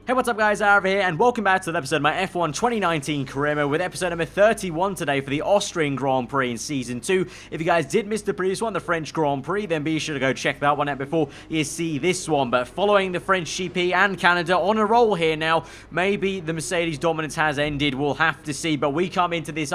Hey, what's up guys, Aarava here, and welcome back to the episode of my F1 2019 career mode with episode number 31 today for the Austrian Grand Prix in Season 2. If you guys did miss the previous one, the French Grand Prix, then be sure to go check that one out before you see this one. But following the French GP and Canada on a roll here now, maybe the Mercedes dominance has ended, we'll have to see. But we come into this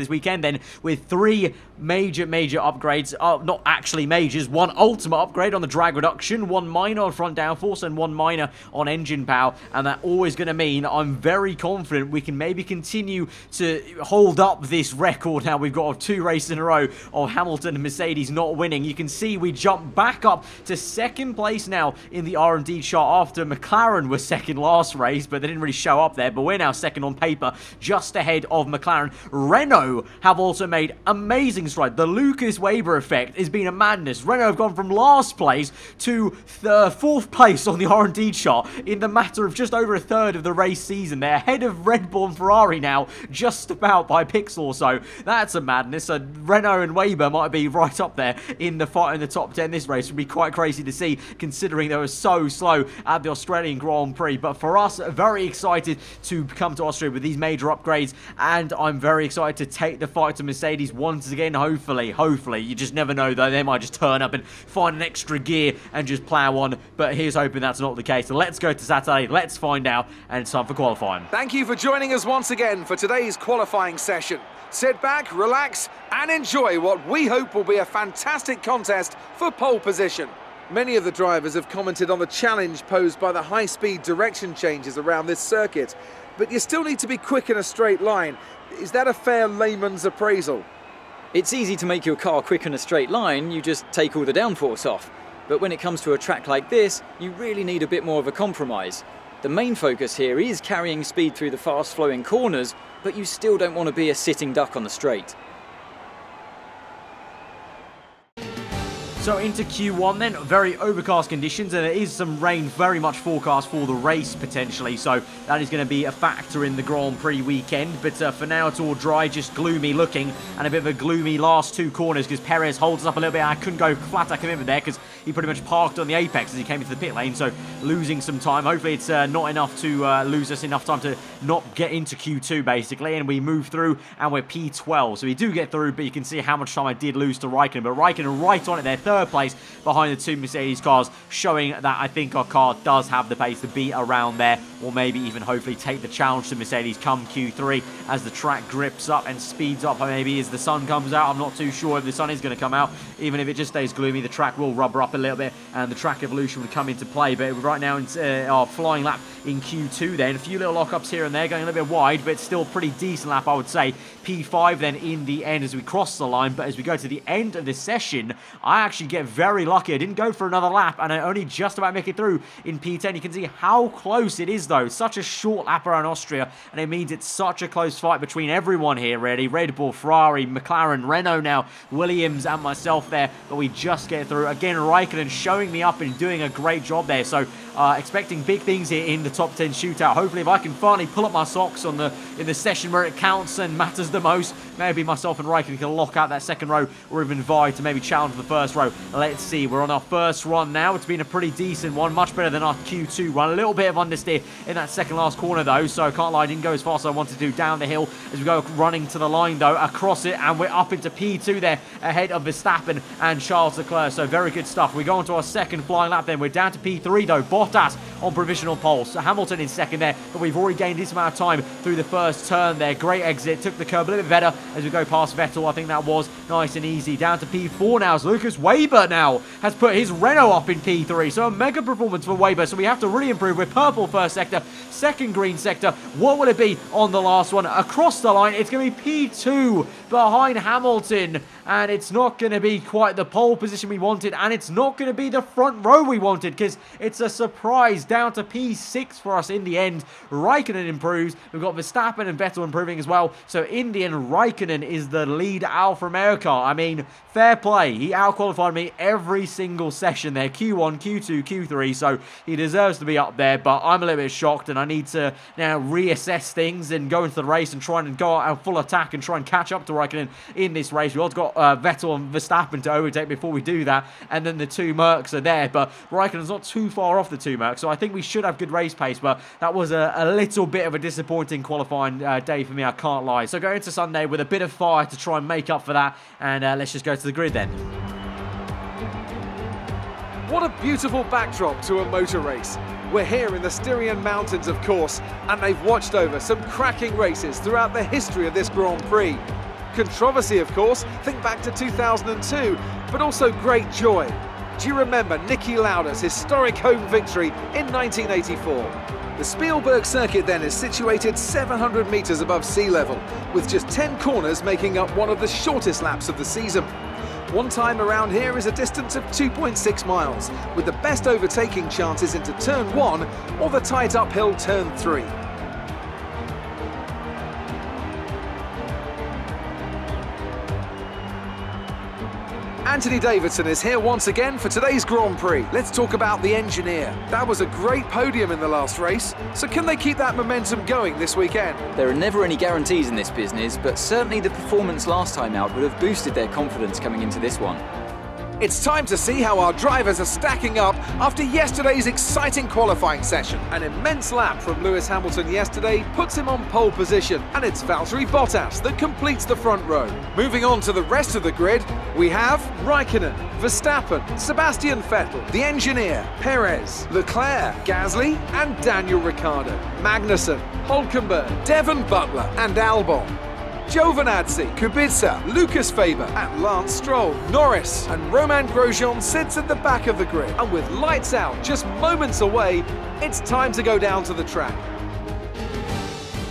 weekend then with three major upgrades, not actually majors, one ultimate upgrade on the drag reduction, one minor on front downforce, and one minor on engine power. And that's always going to mean I'm very confident we can maybe continue to hold up this record. Now we've got 2 races in a row of Hamilton and Mercedes not winning. You can see we jump back up to second place now in the R&D chart after McLaren was second last race, but they didn't really show up there. But we're now second on paper, just ahead of McLaren. Renault have also made amazing strides. The Lucas Weber effect has been a madness. Renault have gone from last place to 4th place on the R&D chart in the matter of just over a third of the race season. They're ahead of Red Bull and Ferrari now, just about by pixel or so. That's a madness. So Renault and Weber might be right up there in the fight in the top 10 this race. Would be quite crazy to see, considering they were so slow at the Australian Grand Prix. But for us, very excited to come to Austria with these major upgrades, and I'm very excited to take the fight to Mercedes once again. Hopefully, you just never know though. They might just turn up and find an extra gear and just plow on. But here's hoping that's not the case. So let's go to Saturday. Let's find out, and it's time for qualifying. Thank you for joining us once again for today's qualifying session. Sit back, relax, and enjoy what we hope will be a fantastic contest for pole position. Many of the drivers have commented on the challenge posed by the high-speed direction changes around this circuit, but you still need to be quick in a straight line. Is that a fair layman's appraisal? It's easy to make your car quick in a straight line, you just take all the downforce off. But when it comes to a track like this, you really need a bit more of a compromise. The main focus here is carrying speed through the fast-flowing corners, but you still don't want to be a sitting duck on the straight. So into Q1 then, very overcast conditions, and there is some rain very much forecast for the race potentially, so that is going to be a factor in the Grand Prix weekend. But for now it's all dry, just gloomy looking, and a bit of a gloomy last 2 corners because Perez holds us up a little bit. I couldn't go flat, I commitment there because he pretty much parked on the apex as he came into the pit lane, so losing some time. Hopefully it's not enough to lose us enough time to not get into Q2 basically, and we move through and we're P12. So we do get through, but you can see how much time I did lose to Raikkonen. But Raikkonen right on it there, 3rd place behind the 2 Mercedes cars, showing that I think our car does have the pace to be around there, or maybe even hopefully take the challenge to Mercedes come Q3 as the track grips up and speeds up, maybe as the sun comes out. I'm not too sure if the sun is going to come out. Even if it just stays gloomy, the track will rubber up a little bit and the track evolution would come into play. But right now it's our flying lap in Q2 then. A few little lockups here and there, going a little bit wide, but still pretty decent lap I would say. P5 then in the end as we cross the line. But as we go to the end of the session, I actually get very lucky. I didn't go for another lap and I only just about make it through in P10. You can see how close it is though. Such a short lap around Austria, and it means it's such a close fight between everyone here really. Red Bull, Ferrari, McLaren, Renault now, Williams and myself there, but we just get through. Again, Raikkonen showing me up and doing a great job there. So expecting big things here in the top 10 shootout. Hopefully if I can finally pull up my socks in the session where it counts and matters the most, maybe myself and Raikkonen can lock out that second row or even vie to maybe challenge the first row. Let's see. We're on our first run now. It's been a pretty decent one, much better than our Q2 run. A little bit of understeer in that second last corner though, so I can't lie, I didn't go as fast as I wanted to down the hill as we go running to the line though, across it, and we're up into P2 there ahead of Verstappen and Charles Leclerc. So very good stuff. We go on to our second flying lap then. We're down to P3 though. Bottas on provisional pole. So Hamilton in second there, but we've already gained this amount of time through the first turn there. Great exit, took the curb a little bit better as we go past Vettel. I think that was nice and easy. Down to P4 now as Lucas Weber now has put his Renault up in P3. So a mega performance for Weber. So we have to really improve. We're purple first sector, second green sector. What will it be on the last one? Across the line, it's going to be P2 behind Hamilton. And it's not going to be quite the pole position we wanted. And it's not going to be the front row we wanted because it's a surprise. Down to P6 for us in the end. Raikkonen improves. We've got Verstappen and Vettel improving as well. So in the end, Raikkonen is the lead Alfa Romeo car. I mean, fair play. He outqualified me every single session there. Q1, Q2, Q3. So he deserves to be up there. But I'm a little bit shocked and I need to now reassess things and go into the race and try and go out full attack and try and catch up to Raikkonen in this race. We've also got Vettel and Verstappen to overtake before we do that, and then the two Mercs are there, but Raikkonen's not too far off the two Mercs, so I think we should have good race pace, but that was a little bit of a disappointing qualifying day for me, I can't lie. So going into Sunday with a bit of fire to try and make up for that, and let's just go to the grid then. What a beautiful backdrop to a motor race. We're here in the Styrian Mountains, of course, and they've watched over some cracking races throughout the history of this Grand Prix. Controversy, of course, think back to 2002, but also great joy. Do you remember Niki Lauda's historic home victory in 1984? The Spielberg circuit then is situated 700 metres above sea level, with just 10 corners making up one of the shortest laps of the season. One time around here is a distance of 2.6 miles, with the best overtaking chances into turn 1 or the tight uphill turn 3. Anthony Davidson is here once again for today's Grand Prix. Let's talk about the engineer. That was a great podium in the last race, so can they keep that momentum going this weekend? There are never any guarantees in this business, but certainly the performance last time out would have boosted their confidence coming into this one. It's time to see how our drivers are stacking up after yesterday's exciting qualifying session. An immense lap from Lewis Hamilton yesterday puts him on pole position, and it's Valtteri Bottas that completes the front row. Moving on to the rest of the grid, we have Raikkonen, Verstappen, Sebastian Vettel, the engineer, Perez, Leclerc, Gasly and Daniel Ricciardo, Magnussen, Hülkenberg, Devon Butler and Albon, Giovinazzi, Kubica, Lucas Faber and Lance Stroll, Norris and Romain Grosjean sits at the back of the grid. And with lights out just moments away, it's time to go down to the track.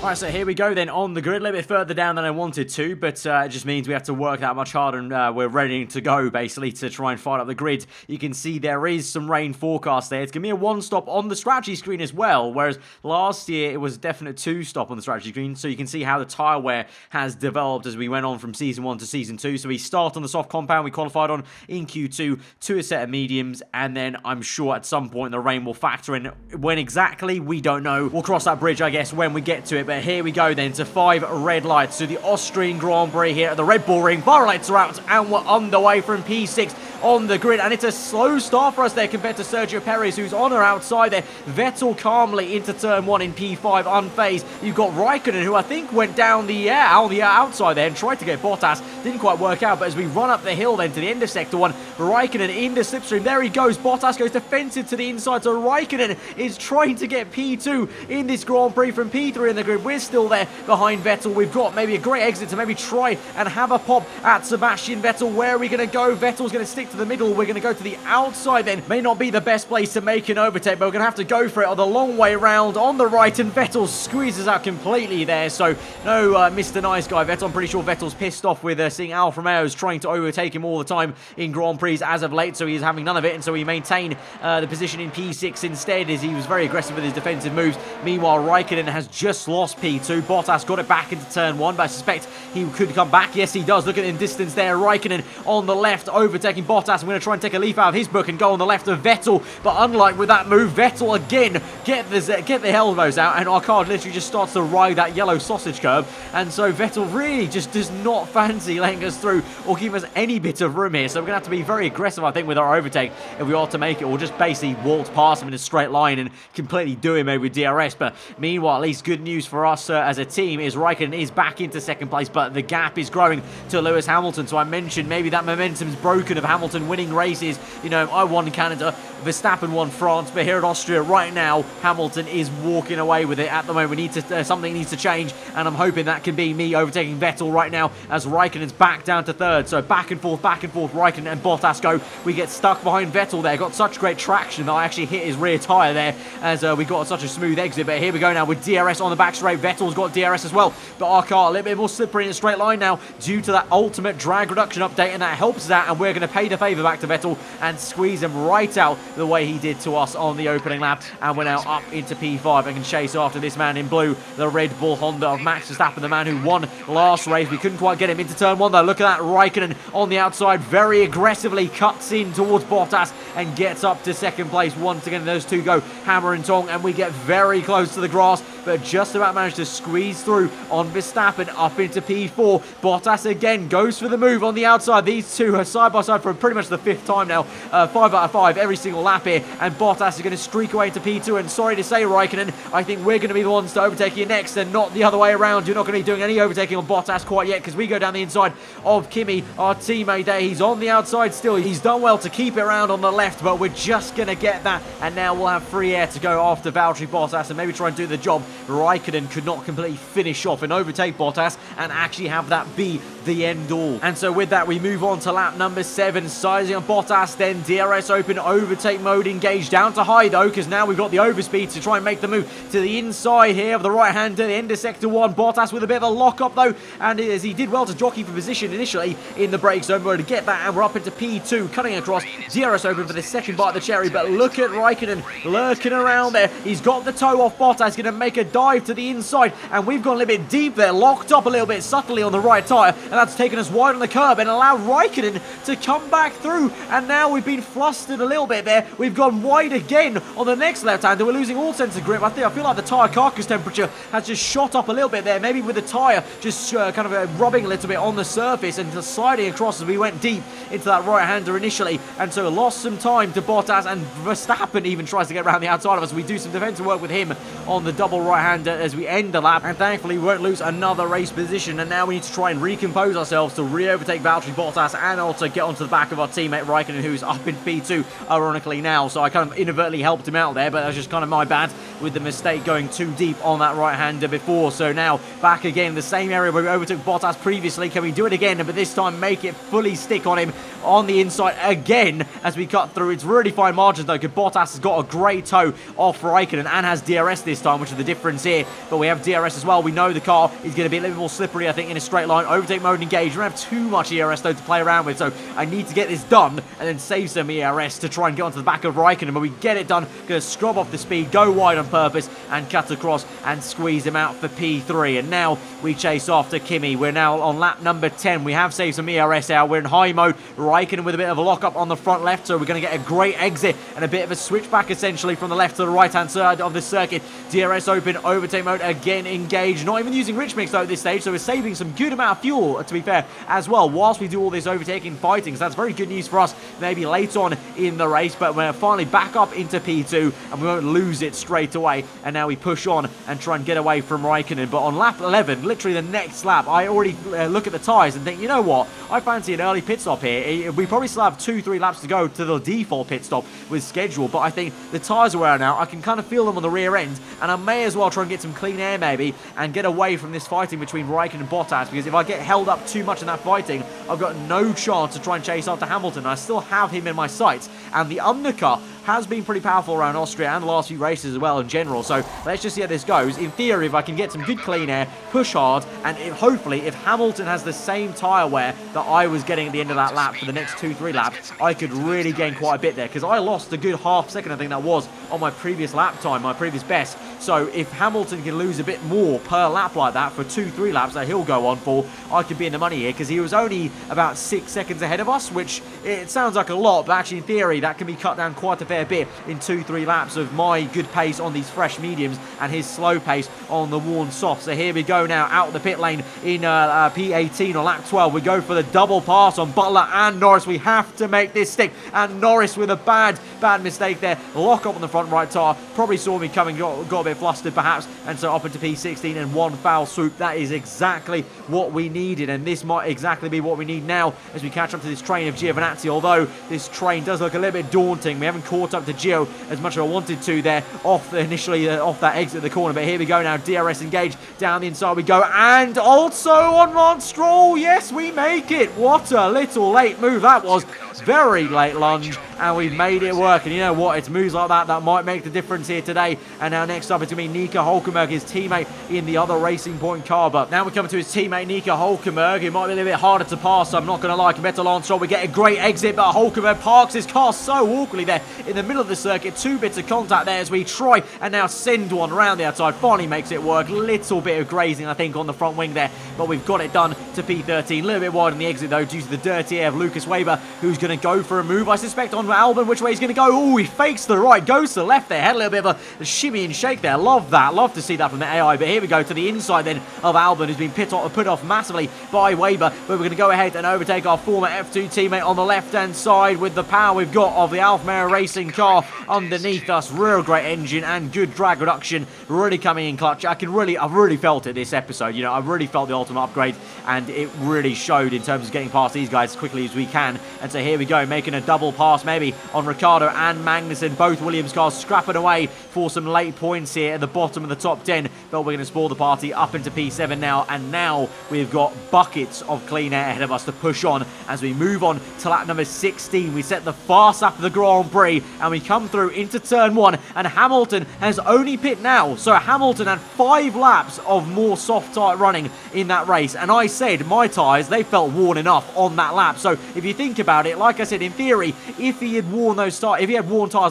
Alright, so here we go then on the grid, a little bit further down than I wanted to, but it just means we have to work that much harder, and we're ready to go basically to try and fight up the grid. You can see there is some rain forecast there. It's going to be a one-stop on the strategy screen as well, whereas last year it was a definite two-stop on the strategy screen, so you can see how the tyre wear has developed as we went on from Season 1 to Season 2. So we start on the soft compound we qualified on in Q2 to a set of mediums, and then I'm sure at some point the rain will factor in. When exactly, we don't know. We'll cross that bridge, I guess, when we get to it. But here we go then to 5 red lights to the Austrian Grand Prix here at the Red Bull Ring. Bar lights are out and we're underway from P6 on the grid, and it's a slow start for us there compared to Sergio Perez, who's on or outside there. Vettel calmly into turn 1 in P5 unfazed. You've got Raikkonen, who I think went down the outside there and tried to get Bottas, didn't quite work out. But as we run up the hill then to the end of sector 1, Raikkonen in the slipstream, there he goes. Bottas goes defensive to the inside, so Raikkonen is trying to get P2 in this Grand Prix from P3 in the grid. We're still there behind Vettel. We've got maybe a great exit to maybe try and have a pop at Sebastian Vettel. Where are we going to go? Vettel's going to stick to the middle. We're going to go to the outside then. May not be the best place to make an overtake, but we're going to have to go for it on the long way round on the right, and Vettel squeezes out completely there. So no Mr. Nice Guy Vettel. I'm pretty sure Vettel's pissed off with seeing Alfa Romeo's trying to overtake him all the time in Grand Prix as of late, so he's having none of it, and so he maintained the position in P6 instead, as he was very aggressive with his defensive moves. Meanwhile, Raikkonen has just lost P2. Bottas got it back into turn 1, but I suspect he could come back. Yes, he does. Look at the distance there. Raikkonen on the left overtaking Bottas. I'm going to try and take a leaf out of his book and go on the left of Vettel, but unlike with that move, Vettel again get the elbows out, and our car literally just starts to ride that yellow sausage curb, and so Vettel really just does not fancy letting us through or give us any bit of room here. So we're going to have to be very aggressive, I think, with our overtake if we are to make it, or just basically waltz past him in a straight line and completely do him maybe with DRS. But meanwhile, at least good news for us as a team is Raikkonen is back into second place, but the gap is growing to Lewis Hamilton. So I mentioned maybe that momentum's broken of Hamilton winning races. You know, I won Canada, Verstappen won France, but here at Austria right now, Hamilton is walking away with it at the moment. We need to something needs to change, and I'm hoping that can be me overtaking Vettel right now as Raikkonen's back down to third. So back and forth, Raikkonen and Bottas go. We get stuck behind Vettel there. Got such great traction that I actually hit his rear tyre there as we got such a smooth exit. But here we go now with DRS on the back straight. Vettel's got DRS as well, but our car a little bit more slippery in a straight line now due to that ultimate drag reduction update, and that helps us out, and we're going to pay the favour back to Vettel and squeeze him right out the way he did to us on the opening lap. And we're now up into P5 and can chase after this man in blue, the Red Bull Honda of Max Verstappen, the man who won last race. We couldn't quite get him into turn 1 though. Look at that, Raikkonen on the outside very aggressively cuts in towards Bottas and gets up to second place. Once again, those two go hammer and tong, and we get very close to the grass. but just about managed to squeeze through on Verstappen up into P4. Bottas again goes for the move on the outside. These two are side by side for pretty much the 5th time now. 5 out of 5 every single lap here, and Bottas is going to streak away into P2, and sorry to say, Raikkonen, I think we're going to be the ones to overtake you next and not the other way around. You're not going to be doing any overtaking on Bottas quite yet, because we go down the inside of Kimi, our teammate there. He's on the outside still. He's done well to keep it around on the left, but we're just going to get that, and now we'll have free air to go after Valtteri Bottas and maybe try and do the job. Raikkonen could not completely finish off and overtake Bottas and actually have that be the end all. And so with that, we move on to lap number 7, sizing on Bottas, then DRS open, overtake mode engaged, down to high though, because now we've got the overspeed to try and make the move to the inside here of the right-hander, the end of sector 1. Bottas with a bit of a lock-up though, and as he did well to jockey for position initially in the brake zone, we're going to get that, and we're up into P2, cutting across, DRS open for the second bite of the cherry, but look at Raikkonen lurking around there. He's got the toe off Bottas, going to make a dive to the inside, and we've gone a little bit deep there, locked up a little bit subtly on the right tyre, and that's taken us wide on the curb and allowed Raikkonen to come back through, and now we've been flustered a little bit there. We've gone wide again on the next left-hander. We're losing all sense of grip. I feel like the tyre carcass temperature has just shot up a little bit there, maybe with the tyre just kind of rubbing a little bit on the surface and just sliding across as we went deep into that right-hander initially, and so lost some time to Bottas, and Verstappen even tries to get around the outside of us. We do some defensive work with him on the double right-hander as we end the lap, and thankfully we won't lose another race position, and now we need to try and recompose ourselves to re-overtake Valtteri Bottas and also get onto the back of our teammate Raikkonen, who's up in P2 ironically now. So I kind of inadvertently helped him out there, but that's just kind of my bad with the mistake going too deep on that right-hander before. So now back again in the same area where we overtook Bottas previously. Can we do it again, but this time make it fully stick on him on the inside again as we cut through? It's really fine margins though, because Bottas has got a great toe off Raikkonen and has DRS this time, which is the difference here. But we have DRS as well. We know the car is going to be a little bit more slippery, I think, in a straight line. Overtake mode engaged. We don't have too much ERS though to play around with, so I need to get this done and then save some ERS to try and get onto the back of Raikkonen. But we get it done. Going to scrub off the speed, go wide on purpose, and cut across and squeeze him out for P3. And now we chase after Kimi. We're now on lap number 10. We have saved some ERS out. We're in high mode. Raikkonen with a bit of a lock-up on the front left, so we're going to get a great exit and a bit of a switchback essentially from the left to the right-hand side of the circuit. DRS open, overtake mode again engaged. Not even using rich mix though at this stage, so we're saving some good amount of fuel, to be fair, as well, whilst we do all this overtaking fighting. So that's very good news for us maybe late on in the race, but we're finally back up into P2 and we won't lose it straight away. And now we push on and try and get away from Raikkonen. But on lap 11, literally the next lap, I already look at the tyres and think, you know what, I fancy an early pit stop here. We probably still have 2-3 laps to go to the default pit stop with schedule, but I think the tyres are wearing out. I can kind of feel them on the rear end, and I may as well try and get some clean air maybe and get away from this fighting between Raikkonen and Bottas, because if I get held up too much in that fighting, I've got no chance to try and chase after Hamilton. I still have him in my sights, and the undercut has been pretty powerful around Austria and the last few races as well in general. So let's just see how this goes. In theory, if I can get some good clean air, push hard, and hopefully if Hamilton has the same tyre wear that I was getting at the end of that lap for the next 2-3 laps, I could really gain quite a bit there, because I lost a good half second, I think that was, on my previous lap time, my previous best. So if Hamilton can lose a bit more per lap like that for 2-3 laps that he'll go on for, I could be in the money here, because he was only about 6 seconds ahead of us, which it sounds like a lot, but actually in theory that can be cut down quite a fair bit in 2-3 laps of my good pace on these fresh mediums and his slow pace on the worn softs. So here we go now out of the pit lane in P18 or lap 12. We go for the double pass on Butler and Norris. We have to make this stick, and Norris with a bad mistake there. Lock up on the front right tyre. Probably saw me coming, got a bit flustered perhaps, and so up into P16 and one foul swoop. That is exactly what we needed, and this might exactly be what we need now as we catch up to this train of Giovinazzi. Although this train does look a little bit daunting, we haven't caught up to Gio as much as I wanted to there off that exit of the corner. But here we go now, DRS engaged, down the inside we go, and also on Lance Stroll. Yes, we make it. What a little late move that was. Very late lunge, and we've made it work. And you know what, it's moves like that that might make the difference here today. And now next up it's going to be Nico Hulkenberg, his teammate in the other Racing Point car. But now we're coming to his teammate Nico Hulkenberg, who might be a little bit harder to pass, so I'm not going to lie, compared to Lance Stroll. We get a great exit, but Hulkenberg parks his car so awkwardly there in the middle of the circuit. 2 bits of contact there as we try and now send one around the outside. Finally makes it work. Little bit of grazing, I think, on the front wing there, but we've got it done to P13. A little bit wide on the exit, though, due to the dirty air of Lucas Weber, who's going to go for a move, I suspect, on Albon. Which way he's going to go? Oh, he fakes to the right, goes to the left there. Had a little bit of a shimmy and shake there. Love that. Love to see that from the AI. But here we go to the inside then of Albon, who's been put off massively by Weber. But we're going to go ahead and overtake our former F2 teammate on the left-hand side with the power we've got of the Alfa Romeo Racing car underneath us. Real great engine and good drag reduction. Really coming in clutch. I've really felt it this episode. You know, I've really felt the ultimate upgrade, and it really showed in terms of getting past these guys as quickly as we can. And so here we go, making a double pass maybe on Ricciardo and Magnussen. Both Williams cars scrapping away for some late points here at the bottom of the top 10. But we're going to spoil the party up into P7 now. And now we've got buckets of clean air ahead of us to push on as we move on to lap number 16. We set the fast lap of the Grand Prix and we come through into turn 1. And Hamilton has only pit now. So Hamilton had 5 laps of more soft tyre running in that race. And I said my tyres, they felt worn enough on that lap. So if you think about it, like I said, in theory, if he had worn tyres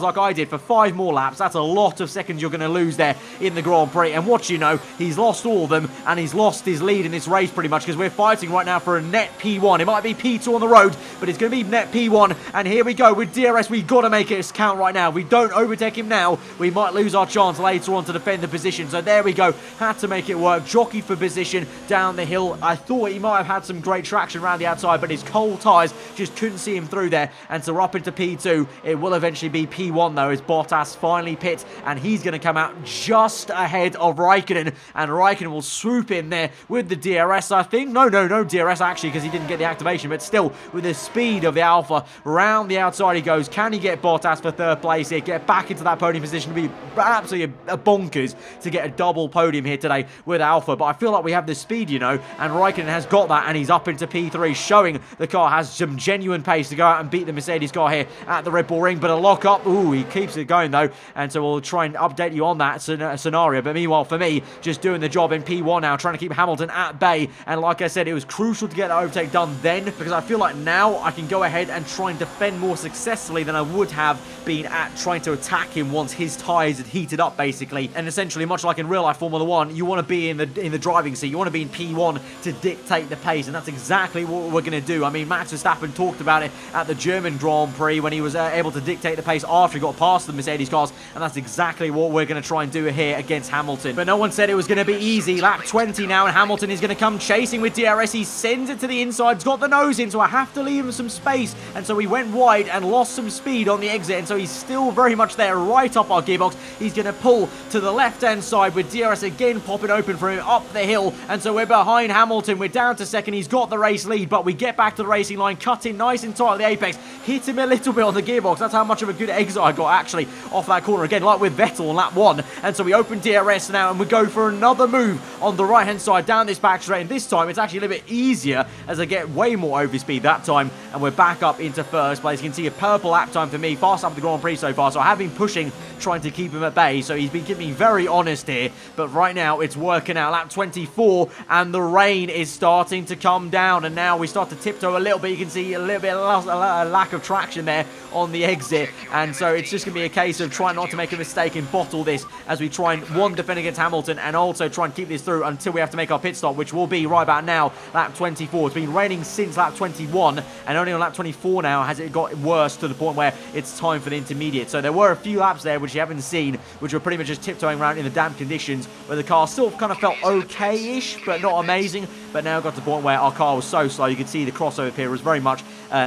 like I did for 5 more laps, that's a lot of seconds you're going to lose there in the Grand Prix. And what you know, he's lost all of them and he's lost his lead in this race pretty much, because we're fighting right now for a net P1. It might be P2 on the road, but it's going to be net P1. And here we go with DRS. We've got to make it count right now. If we don't overtake him now, we might lose our chance later on to defend the position. So there we go. Had to make it work. Jockey for position down the hill. I thought he might have had some great traction around the outside, but his cold tyres just couldn't see him through there. And so we're up into P2. It will eventually be P1 though, as Bottas finally pits, and he's going to come out just ahead of Raikkonen, and Raikkonen will swoop in there with the DRS, I think. No DRS actually, because he didn't get the activation, but still with the speed of the Alfa, round the outside he goes. Can he get Bottas for 3rd place here, get back into that podium position? To be absolutely a bonkers to get a double podium here today with Alfa, but I feel like we have the speed, you know, and Raikkonen has got that, and he's up into P3, showing the car has some genuine pace to go out and beat the Mercedes car here at the Red Bull Ring. But a lock up, ooh, he keeps it going though, and so we'll try and update you on that scenario. But meanwhile, for me, just doing the job in P1 now, trying to keep Hamilton at bay. And like I said, it was crucial to get that overtake done then, because I feel like now I can go ahead and try and defend more successfully than I would have been at trying to attack him once his tyres had heated up, basically. And essentially, much like in real life Formula 1, you want to be in the driving seat. You want to be in P1 to dictate the pace, and that's exactly what we're going to do. I mean, Max Verstappen talked about it at the German Grand Prix when he was able to dictate the pace after he got past the Mercedes cars, and that's exactly what we're going to try and do here against Hamilton. But no one said it was going to be easy. Lap 20 now, and Hamilton is going to come chasing with DRS. He sends it to the inside. He's got the nose in, so I have to leave him some space, and so he went wide and lost some speed on the exit, and so he's still very much there, right up our gearbox. He's going to pull to the left-hand side with DRS again popping open for him up the hill, and so we're behind Hamilton. We're down to 2nd. He's got the race lead, but we get back to the racing line, cut in nice and tight at the apex, hit him a little bit on the gearbox. That's how much of a good exit I got, actually, off that corner again, like with Vettel on lap 1. And so we open DRS now, and we go for another move on the right-hand side down this back straight, and this time it's actually a little bit easier as I get way more overspeed that time, and we're back up into 1st place. You can see a purple lap time for me, fast up the Grand Prix so far, so I have been pushing, trying to keep him at bay, so he's been keeping me very honest here, but right now it's working out. Lap 24, and the rain is starting to come down, and now we start to tiptoe a little bit. You can see a little bit of lack of traction there on the exit, and so it's just going to be a case of trying not to make a mistake and bottle this as we try and, one, defend against Hamilton, and also try and keep this through until we have to make our pit stop, which will be right about now, lap 24. It's been raining since lap 21, and only on lap 24 now has it got worse to the point where it's time for the intermediate. So there were a few laps there which you haven't seen, which were pretty much just tiptoeing around in the damp conditions, where the car still kind of felt okay-ish, but not amazing. But now got to the point where our car was so slow, you could see the crossover period was very much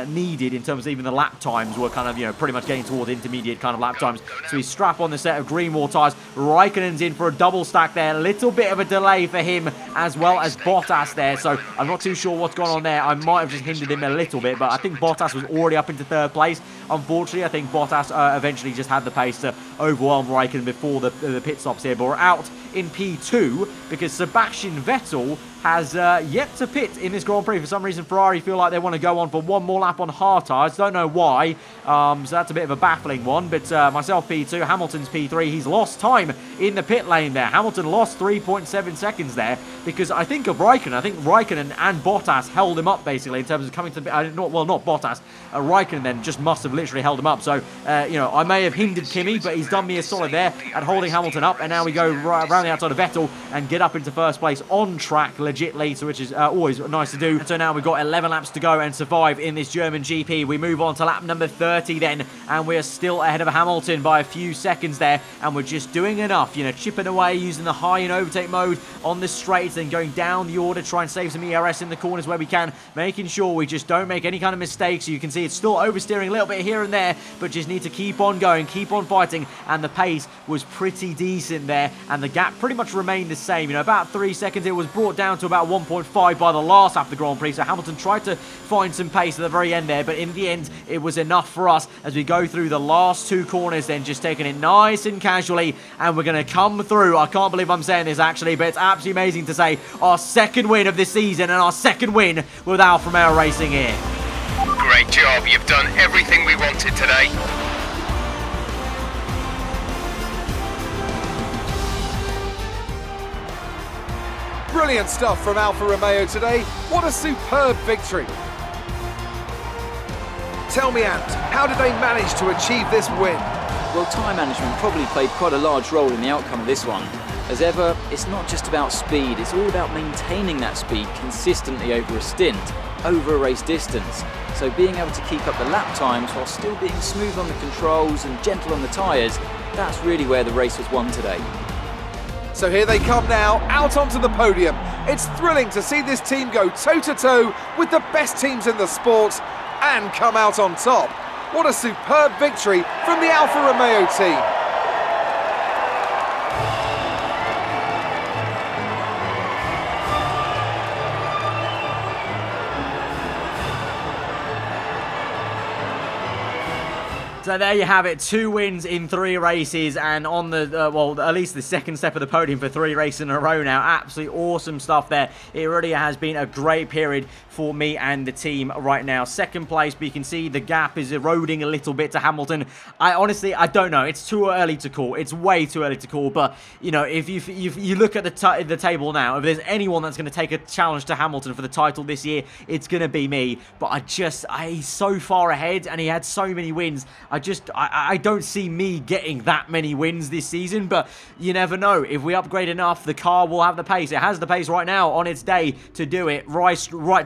needed in terms of even the lap times were kind of, you know, pretty much getting towards intermediate kind of lap times. So we strap on the set of green wall tyres. Raikkonen's in for a double stack there. A little bit of a delay for him as well as Bottas there. So I'm not too sure what's gone on there. I might have just hindered him a little bit, but I think Bottas was already up into 3rd place. Unfortunately, I think Bottas eventually just had the pace to overwhelmed Raikkonen before the pit stops here. But we're out in P2 because Sebastian Vettel has yet to pit in this Grand Prix. For some reason, Ferrari feel like they want to go on for one more lap on hard tyres. Don't know why. So that's a bit of a baffling one. But myself P2, Hamilton's P3. He's lost time in the pit lane there. Hamilton lost 3.7 seconds there because I think of Raikkonen. I think Raikkonen and Bottas held him up basically in terms of coming to the not Bottas. Raikkonen then just must have literally held him up. So, I may have hindered Kimi, but he's done me a solid there at holding Hamilton up. And now we go around the outside of Vettel and get up into first place on track legitly, so which is always nice to do. And so now we've got 11 laps to go and survive in this German GP. We move on to lap number 30 then, and we're still ahead of Hamilton by a few seconds there, and we're just doing enough, chipping away using the high and overtake mode on the straights and going down the order, try and save some ERS in the corners where we can, making sure we just don't make any kind of mistakes. So you can see it's still oversteering a little bit here and there, but just need to keep on going, keep on fighting, and the pace was pretty decent there, and the gap pretty much remained the same, about 3 seconds. It was brought down to about 1.5 by the last lap of the Grand Prix, so Hamilton tried to find some pace at the very end there, but in the end it was enough for us as we go through the last two corners then, just taking it nice and casually, and we're going to come through. I can't believe I'm saying this actually, but it's absolutely amazing to say our second win of the season and our second win with Alfa Romeo Racing here. Great job, you've done everything we wanted today. Brilliant stuff from Alfa Romeo today. What a superb victory. Tell me, Ant, how did they manage to achieve this win? Well, tyre management probably played quite a large role in the outcome of this one. As ever, it's not just about speed, it's all about maintaining that speed consistently over a stint, over a race distance. So being able to keep up the lap times while still being smooth on the controls and gentle on the tyres, that's really where the race was won today. So here they come now, out onto the podium. It's thrilling to see this team go toe-to-toe with the best teams in the sport and come out on top. What a superb victory from the Alfa Romeo team. So there you have it, 2 wins in 3 races, and on the, at least the second step of the podium for 3 races in a row now. Absolutely awesome stuff there. It really has been a great period for me and the team right now. Second place, but you can see the gap is eroding a little bit to Hamilton. I don't know. It's too early to call. It's way too early to call, but, if you look at the table now, if there's anyone that's going to take a challenge to Hamilton for the title this year, it's going to be me. But he's so far ahead, and he had so many wins. I don't see me getting that many wins this season, but you never know. If we upgrade enough, the car will have the pace. It has the pace right now on its day to do it. Right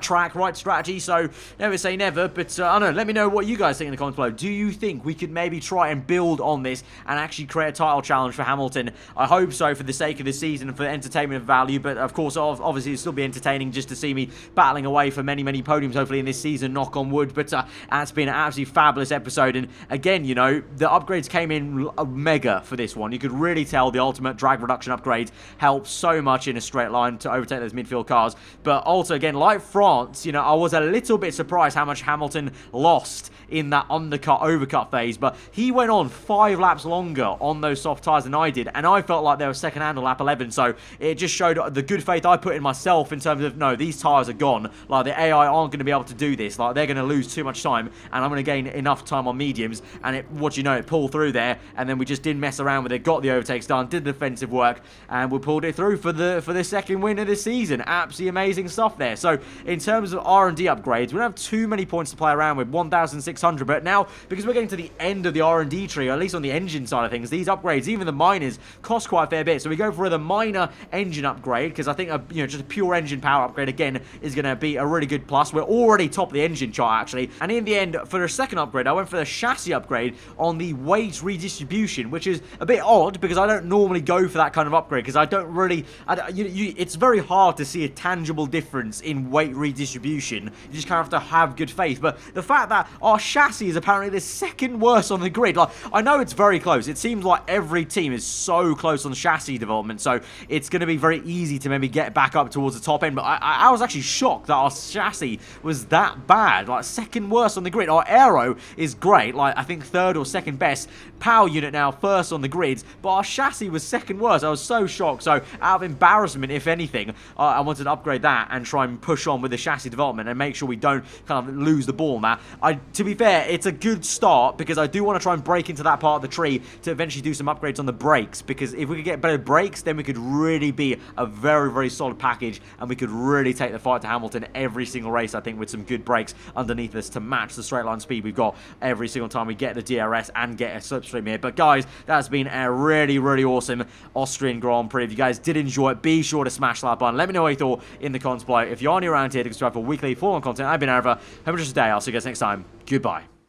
track, right strategy, so never say never, but I don't know. Let me know what you guys think in the comments below. Do you think we could maybe try and build on this and actually create a title challenge for Hamilton? I hope so, for the sake of the season and for the entertainment value, but of course, obviously, it'll still be entertaining just to see me battling away for many, many podiums, hopefully, in this season, knock on wood, but it's been an absolutely fabulous episode, and again, the upgrades came in mega for this one. You could really tell the ultimate drag reduction upgrade helped so much in a straight line to overtake those midfield cars. But also, again, like France, I was a little bit surprised how much Hamilton lost in that undercut, overcut phase. But he went on 5 laps longer on those soft tyres than I did. And I felt like they were second hand on lap 11. So it just showed the good faith I put in myself in terms of, no, these tyres are gone. Like, the AI aren't going to be able to do this. Like, they're going to lose too much time. And I'm going to gain enough time on mediums. And it pulled through there, and then we just didn't mess around with it, got the overtakes done, did the defensive work, and we pulled it through for the second win of the season. Absolutely amazing stuff there. So in terms of R&D upgrades, we don't have too many points to play around with, 1,600, but now, because we're getting to the end of the R&D tree, or at least on the engine side of things, these upgrades, even the minors, cost quite a fair bit. So we go for the minor engine upgrade, because I think just a pure engine power upgrade, again, is going to be a really good plus. We're already top of the engine chart, actually, and in the end, for the second upgrade, I went for the chassis upgrade on the weight redistribution, which is a bit odd because I don't normally go for that kind of upgrade, because I don't really, it's very hard to see a tangible difference in weight redistribution. You just kind of have to have good faith. But the fact that our chassis is apparently the second worst on the grid, like, I know it's very close. It seems like every team is so close on chassis development, so it's going to be very easy to maybe get back up towards the top end. But I was actually shocked that our chassis was that bad, like second worst on the grid. Our aero is great, like think, third or second best. Power unit now first on the grids, but our chassis was second worst. I was so shocked. So out of embarrassment, if anything, I wanted to upgrade that and try and push on with the chassis development and make sure we don't kind of lose the ball on that. To be fair, it's a good start because I do want to try and break into that part of the tree to eventually do some upgrades on the brakes, because if we could get better brakes, then we could really be a very, very solid package and we could really take the fight to Hamilton every single race, I think, with some good brakes underneath us to match the straight line speed we've got every single time we get the DRS and get a slipstream here. But guys, that's been a really, really awesome Austrian Grand Prix. If you guys did enjoy it, be sure to smash that button. Let me know what you thought in the comments below. If you're new around here to subscribe for weekly full-on content, I've been Aarava. Have a good day. I'll see you guys next time. Goodbye.